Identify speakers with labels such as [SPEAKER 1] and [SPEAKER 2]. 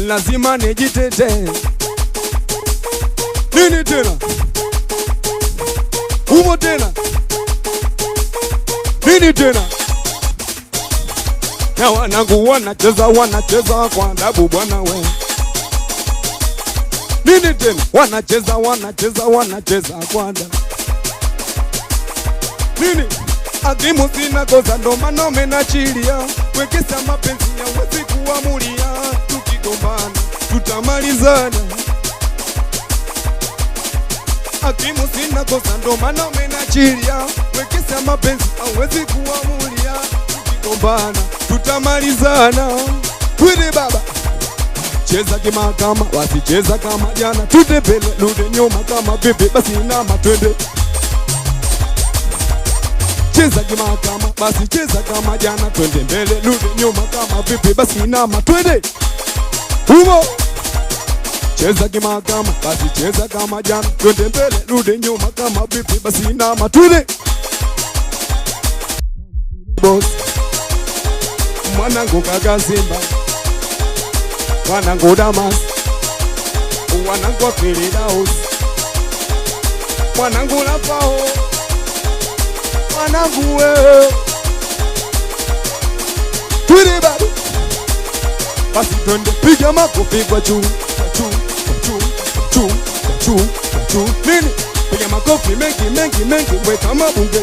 [SPEAKER 1] lazima nijitete. Nini tena? Umo tena? Nini tena? Na wanangu wanacheza kwa adabu bwana we. Nini tena? Wanacheza kwa adabu. Nini? Akimu sina kosa ndo maana umenachilia. Wekesa mapenzi ya wezi kuamulia. Tukigombana tutamalizana. Akimu sina kosa ndo maana umenachilia. Wekesa mapenzi ya wezi kuamulia. Tukigombana tutamalizana. Twende baba. Cheza kimakama, wasicheza kama jana. Tutepele, rudi nyuma kama vipi, basi inama twende. Cheza kimakama, basi cheza kama jana. Twende mbele, rudi nyuma kama vipi, basi inama twende. Umo. Cheza kimakama, basi cheza kama jana. Twende mbele, rudi nyuma kama vipi, basi inama twende. Boss mwanangu kaka Simba, mwanangu Damas, mwanangu Akili Daus, mwanangu Lafao, mwanangu wewe. Twende bado. Basi twende piga makofi kwa juu, kwa juu, kwa juu, kwa juu, kwa juu, kwa juu. Nini? Piga makofi mengi, weka mabunge.